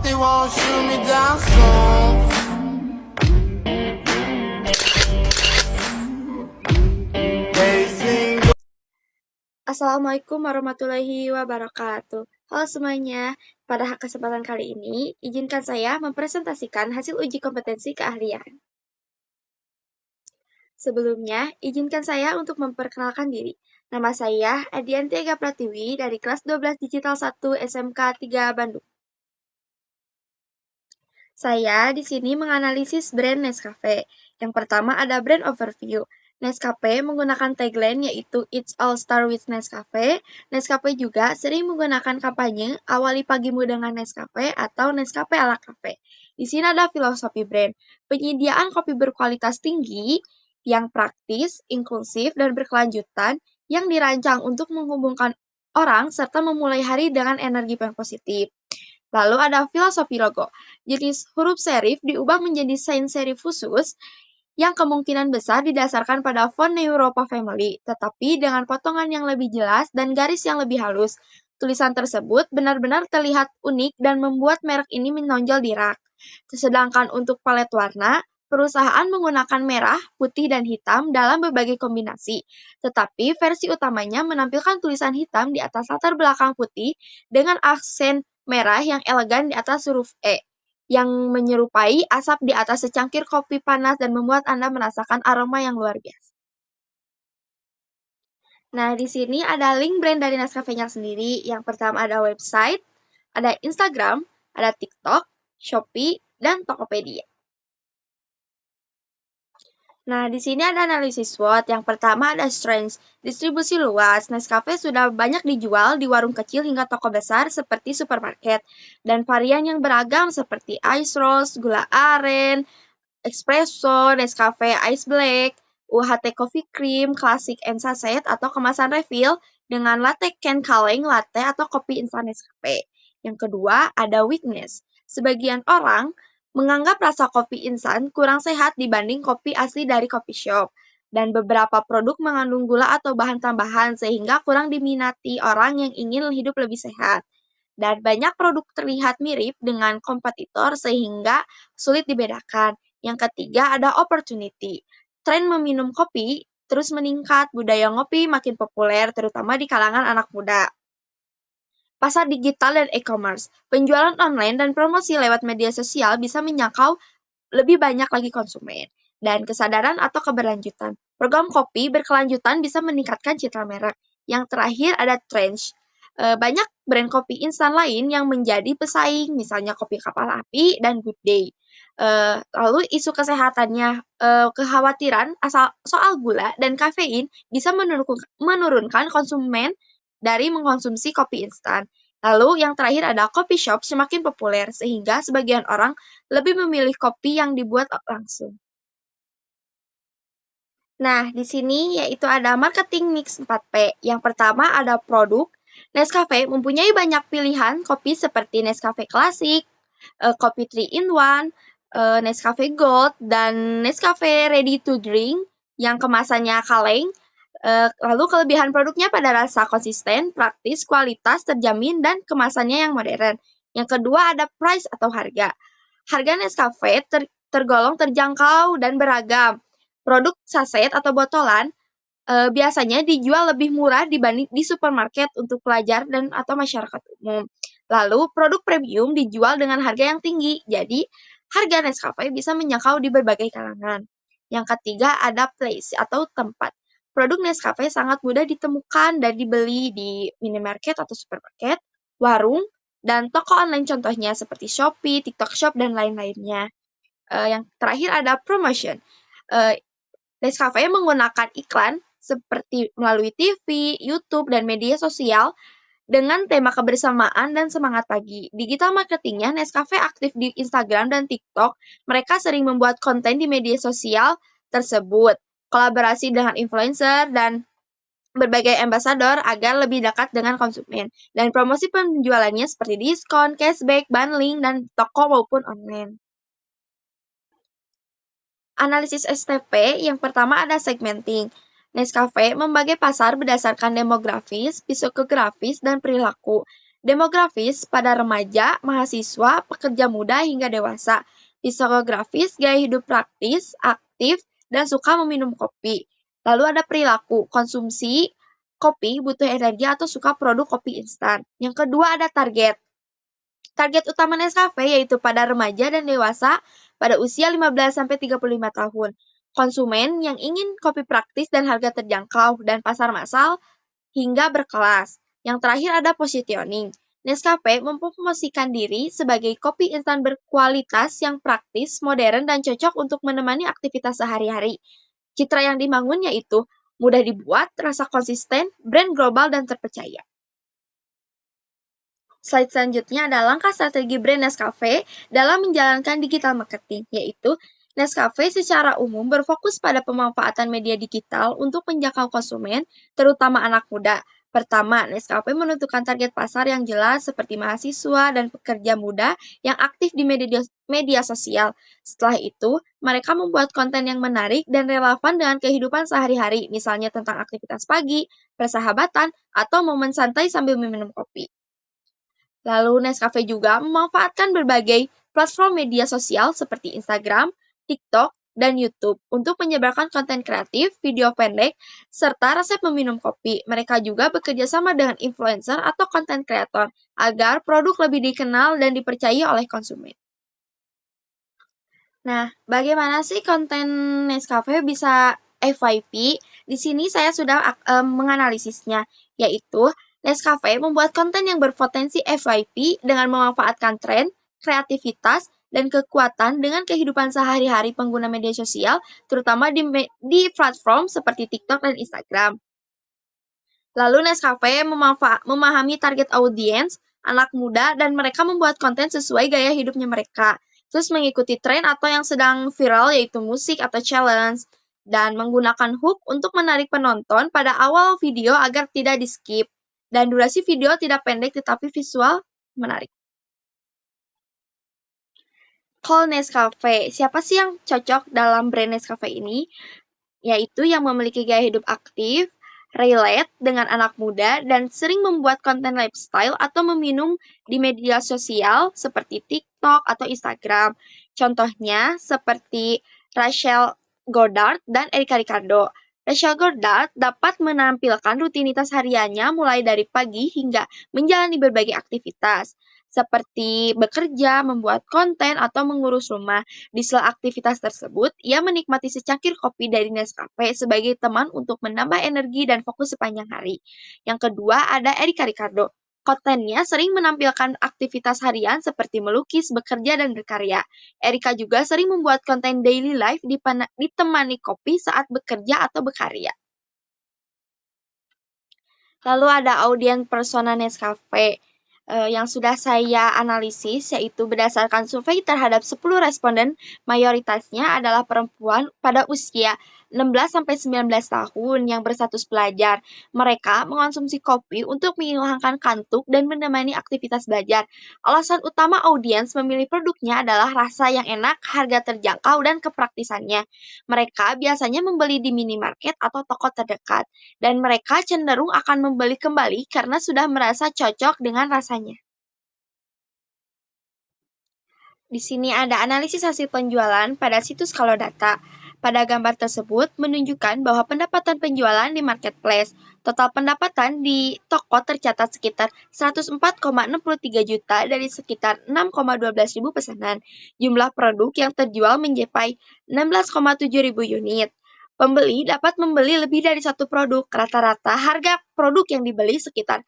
they won't shoot me down soon. They sing. Assalamualaikum warahmatullahi wabarakatuh. Halo semuanya, pada kesempatan kali ini, izinkan saya mempresentasikan hasil uji kompetensi keahlian. Sebelumnya, izinkan saya untuk memperkenalkan diri. Nama saya Adianti Ega Pratiwi dari kelas 12 Digital 1 SMK 3 Bandung. Saya di sini menganalisis brand Nescafe. Yang pertama ada brand overview. Nescafe menggunakan tagline yaitu It's All Start with Nescafe. Nescafe juga sering menggunakan kampanye awali pagimu dengan Nescafe atau Nescafe ala cafe. Di sini ada filosofi brand. Penyediaan kopi berkualitas tinggi yang praktis, inklusif, dan berkelanjutan yang dirancang untuk menghubungkan orang serta memulai hari dengan energi yang positif. Lalu ada filosofi logo. Jenis huruf serif diubah menjadi sans serif khusus yang kemungkinan besar didasarkan pada font Europa Family, tetapi dengan potongan yang lebih jelas dan garis yang lebih halus. Tulisan tersebut benar-benar terlihat unik dan membuat merek ini menonjol di rak. Sedangkan untuk palet warna, perusahaan menggunakan merah, putih, dan hitam dalam berbagai kombinasi. Tetapi versi utamanya menampilkan tulisan hitam di atas latar belakang putih dengan aksen merah yang elegan di atas huruf E yang menyerupai asap di atas secangkir kopi panas dan membuat Anda merasakan aroma yang luar biasa. Nah, di sini ada link brand dari Nescafe-nya sendiri. Yang pertama ada website, ada Instagram, ada TikTok, Shopee, dan Tokopedia. Nah, di sini ada analisis SWOT. Yang pertama ada strengths, distribusi luas. Nescafe sudah banyak dijual di warung kecil hingga toko besar seperti supermarket. Dan varian yang beragam seperti ice roast, gula aren, espresso, Nescafe Ice Black, UHT Coffee Cream, Classic and Sachet atau kemasan refill dengan latte can kaleng latte atau kopi instan Nescafe. Yang kedua, ada weakness. Sebagian orang menganggap rasa kopi instan kurang sehat dibanding kopi asli dari coffee shop. Dan beberapa produk mengandung gula atau bahan tambahan sehingga kurang diminati orang yang ingin hidup lebih sehat. Dan banyak produk terlihat mirip dengan kompetitor sehingga sulit dibedakan. Yang ketiga ada opportunity. Tren meminum kopi terus meningkat, budaya ngopi makin populer terutama di kalangan anak muda. Pasar digital dan e-commerce. Penjualan online dan promosi lewat media sosial bisa menjangkau lebih banyak lagi konsumen. Dan kesadaran atau keberlanjutan. Program kopi berkelanjutan bisa meningkatkan citra merek. Yang terakhir ada trends. Banyak brand kopi instan lain yang menjadi pesaing, misalnya kopi kapal api dan Good Day. Lalu isu kesehatannya, kekhawatiran soal gula dan kafein bisa menurunkan konsumen dari mengkonsumsi kopi instan. Lalu yang terakhir ada coffee shop semakin populer sehingga sebagian orang lebih memilih kopi yang dibuat langsung. Nah, di sini yaitu ada marketing mix 4P. Yang pertama ada produk. Nescafe mempunyai banyak pilihan kopi seperti Nescafe Classic, kopi 3 in 1, Nescafe Gold, dan Nescafe Ready to Drink yang kemasannya kaleng. Lalu kelebihan produknya pada rasa konsisten, praktis, kualitas terjamin, dan kemasannya yang modern. Yang kedua ada price atau harga. Harga Nescafe tergolong terjangkau dan beragam. Produk saset atau botolan biasanya dijual lebih murah dibanding di supermarket untuk pelajar dan atau masyarakat umum. Lalu produk premium dijual dengan harga yang tinggi, jadi harga Nescafe bisa menjangkau di berbagai kalangan. Yang ketiga ada place atau tempat. Produk Nescafe sangat mudah ditemukan dan dibeli di minimarket atau supermarket, warung, dan toko online contohnya seperti Shopee, TikTok Shop, dan lain-lainnya. Yang terakhir ada promotion. Nescafe menggunakan iklan seperti melalui TV, YouTube, dan media sosial dengan tema kebersamaan dan semangat pagi. Digital marketingnya Nescafe aktif di Instagram dan TikTok. Mereka sering membuat konten di media sosial tersebut, kolaborasi dengan influencer dan berbagai ambasador agar lebih dekat dengan konsumen. Dan promosi penjualannya seperti diskon, cashback, bundling, dan toko maupun online. Analisis STP, yang pertama ada segmenting. Nescafe membagi pasar berdasarkan demografis, psikografis, dan perilaku. Demografis pada remaja, mahasiswa, pekerja muda hingga dewasa. Psikografis gaya hidup praktis, aktif, dan suka meminum kopi. Lalu ada perilaku, konsumsi kopi, butuh energi atau suka produk kopi instan. Yang kedua ada target. Target utama Nescafe yaitu pada remaja dan dewasa pada usia 15-35 tahun. Konsumen yang ingin kopi praktis dan harga terjangkau dan pasar massal hingga berkelas. Yang terakhir ada positioning. Nescafe mempromosikan diri sebagai kopi instan berkualitas yang praktis, modern, dan cocok untuk menemani aktivitas sehari-hari. Citra yang dibangun yaitu mudah dibuat, rasa konsisten, brand global, dan terpercaya. Slide selanjutnya adalah langkah strategi brand Nescafe dalam menjalankan digital marketing, yaitu Nescafe secara umum berfokus pada pemanfaatan media digital untuk menjangkau konsumen, terutama anak muda. Pertama, Nescafe menentukan target pasar yang jelas seperti mahasiswa dan pekerja muda yang aktif di media sosial. Setelah itu, mereka membuat konten yang menarik dan relevan dengan kehidupan sehari-hari, misalnya tentang aktivitas pagi, persahabatan, atau momen santai sambil meminum kopi. Lalu Nescafe juga memanfaatkan berbagai platform media sosial seperti Instagram, TikTok, dan YouTube untuk menyebarkan konten kreatif, video pendek, serta resep meminum kopi. Mereka juga bekerja sama dengan influencer atau konten kreator agar produk lebih dikenal dan dipercayai oleh konsumen. Nah, bagaimana sih konten Nescafe bisa FYP? Di sini saya sudah menganalisisnya, yaitu Nescafe membuat konten yang berpotensi FYP dengan memanfaatkan tren, kreativitas, dan kekuatan dengan kehidupan sehari-hari pengguna media sosial, terutama di platform seperti TikTok dan Instagram. Lalu Nescafe memahami target audiens, anak muda, dan mereka membuat konten sesuai gaya hidupnya mereka. Terus mengikuti tren atau yang sedang viral yaitu musik atau challenge. Dan menggunakan hook untuk menarik penonton pada awal video agar tidak di-skip. Dan durasi video tidak pendek tetapi visual menarik. Kalau Nescafe, siapa sih yang cocok dalam brand Nescafe ini? Yaitu yang memiliki gaya hidup aktif, relate dengan anak muda, dan sering membuat konten lifestyle atau meminum di media sosial seperti TikTok atau Instagram. Contohnya seperti Rachel Goddard dan Erika Ricardo. Rachel Goddard dapat menampilkan rutinitas hariannya mulai dari pagi hingga menjalani berbagai aktivitas, seperti bekerja, membuat konten, atau mengurus rumah. Di sela aktivitas tersebut, ia menikmati secangkir kopi dari Nescafe sebagai teman untuk menambah energi dan fokus sepanjang hari. Yang kedua ada Erika Ricardo. Kontennya sering menampilkan aktivitas harian seperti melukis, bekerja, dan berkarya. Erika juga sering membuat konten daily life ditemani kopi saat bekerja atau berkarya. Lalu ada audiens persona Nescafe yang sudah saya analisis, yaitu berdasarkan survei terhadap 10 responden, mayoritasnya adalah perempuan pada usia 16-19 tahun yang berstatus pelajar. Mereka mengonsumsi kopi untuk menghilangkan kantuk dan menemani aktivitas belajar. Alasan utama audiens memilih produknya adalah rasa yang enak, harga terjangkau, dan kepraktisannya. Mereka biasanya membeli di minimarket atau toko terdekat, dan mereka cenderung akan membeli kembali karena sudah merasa cocok dengan rasanya. Di sini ada analisis hasil penjualan pada situs Kalodata. Pada gambar tersebut menunjukkan bahwa pendapatan penjualan di marketplace, total pendapatan di toko tercatat sekitar 104,63 juta dari sekitar 6,12 ribu pesanan. Jumlah produk yang terjual mencapai 16,7 ribu unit. Pembeli dapat membeli lebih dari satu produk. Rata-rata harga produk yang dibeli sekitar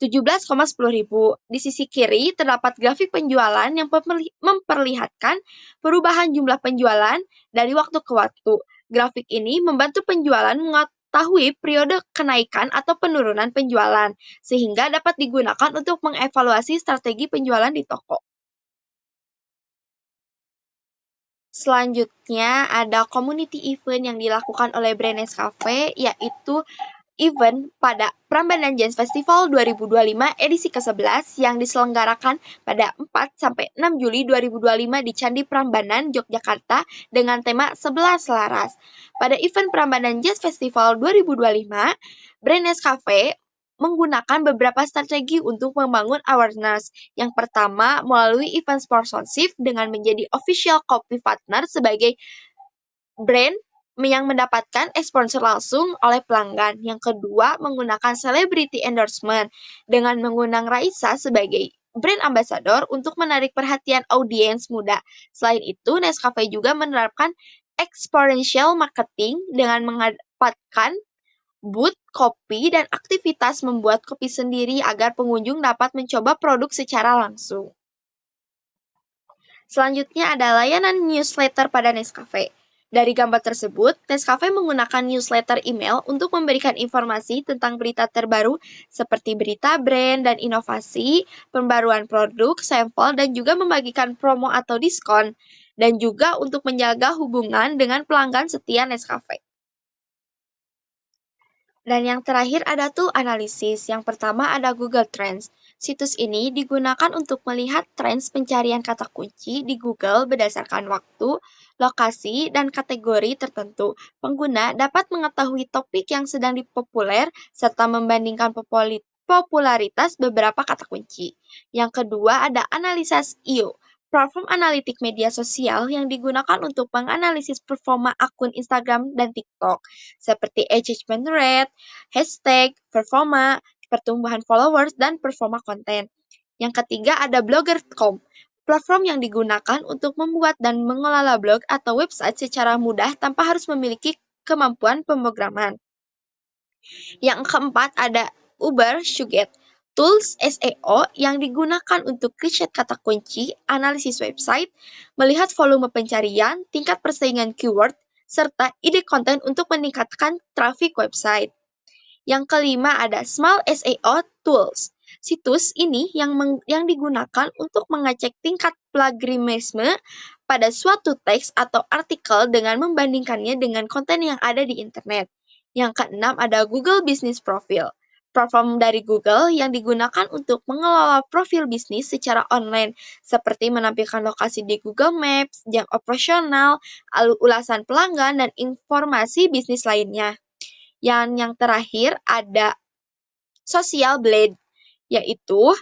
17,10 ribu. Di sisi kiri terdapat grafik penjualan yang memperlihatkan perubahan jumlah penjualan dari waktu ke waktu. Grafik ini membantu penjualan mengetahui periode kenaikan atau penurunan penjualan, sehingga dapat digunakan untuk mengevaluasi strategi penjualan di toko. Selanjutnya ada community event yang dilakukan oleh brand Nescafe, yaitu event pada Prambanan Jazz Festival 2025 edisi ke-11 yang diselenggarakan pada 4-6 Juli 2025 di Candi Prambanan, Yogyakarta dengan tema 11 Selaras. Pada event Prambanan Jazz Festival 2025, brand Nescafe menggunakan beberapa strategi untuk membangun awareness. Yang pertama, melalui event sponsorship dengan menjadi official copy partner sebagai brand yang mendapatkan sponsor langsung oleh pelanggan. Yang kedua, menggunakan celebrity endorsement dengan mengundang Raisa sebagai brand ambassador untuk menarik perhatian audiens muda. Selain itu, Nescafe juga menerapkan experiential marketing dengan mendapatkan booth kopi dan aktivitas membuat kopi sendiri agar pengunjung dapat mencoba produk secara langsung. Selanjutnya ada layanan newsletter pada Nescafe. Dari gambar tersebut, Nescafe menggunakan newsletter email untuk memberikan informasi tentang berita terbaru seperti berita brand dan inovasi, pembaruan produk, sampel, dan juga membagikan promo atau diskon, dan juga untuk menjaga hubungan dengan pelanggan setia Nescafe. Dan yang terakhir ada tuh analisis. Yang pertama ada Google Trends. Situs ini digunakan untuk melihat trends pencarian kata kunci di Google berdasarkan waktu, lokasi, dan kategori tertentu. Pengguna dapat mengetahui topik yang sedang dipopuler serta membandingkan popularitas beberapa kata kunci. Yang kedua ada analisa SEO. Platform analitik media sosial yang digunakan untuk menganalisis performa akun Instagram dan TikTok, seperti engagement rate, hashtag, performa, pertumbuhan followers, dan performa konten. Yang ketiga ada blogger.com, platform yang digunakan untuk membuat dan mengelola blog atau website secara mudah tanpa harus memiliki kemampuan pemrograman. Yang keempat ada Uber Suggest, tools SEO yang digunakan untuk riset kata kunci, analisis website, melihat volume pencarian, tingkat persaingan keyword, serta ide konten untuk meningkatkan traffic website. Yang kelima ada Small SEO Tools. Situs ini yang digunakan untuk mengecek tingkat plagiarisme pada suatu teks atau artikel dengan membandingkannya dengan konten yang ada di internet. Yang keenam ada Google Business Profile. Platform dari Google yang digunakan untuk mengelola profil bisnis secara online, seperti menampilkan lokasi di Google Maps, jam operasional, ulasan pelanggan, dan informasi bisnis lainnya. Yang terakhir ada Social Blade, yaitu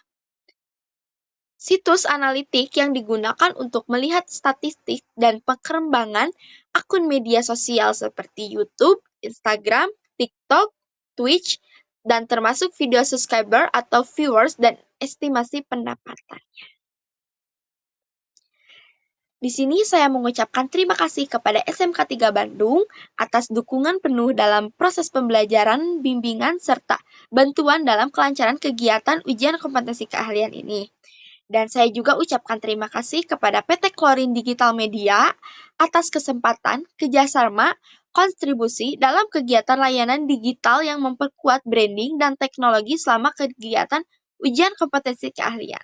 situs analitik yang digunakan untuk melihat statistik dan perkembangan akun media sosial seperti YouTube, Instagram, TikTok, Twitch, dan termasuk video subscriber atau viewers dan estimasi pendapatan. Di sini saya mengucapkan terima kasih kepada SMK 3 Bandung atas dukungan penuh dalam proses pembelajaran, bimbingan, serta bantuan dalam kelancaran kegiatan ujian kompetensi keahlian ini. Dan saya juga ucapkan terima kasih kepada PT Klorin Digital Media atas kesempatan, kerjasama, kontribusi dalam kegiatan layanan digital yang memperkuat branding dan teknologi selama kegiatan ujian kompetensi keahlian.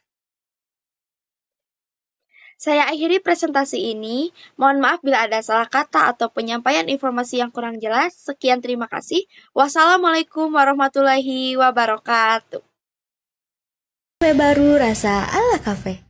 Saya akhiri presentasi ini. Mohon maaf bila ada salah kata atau penyampaian informasi yang kurang jelas. Sekian, terima kasih. Wassalamualaikum warahmatullahi wabarakatuh. Kafe baru rasa ala kafe.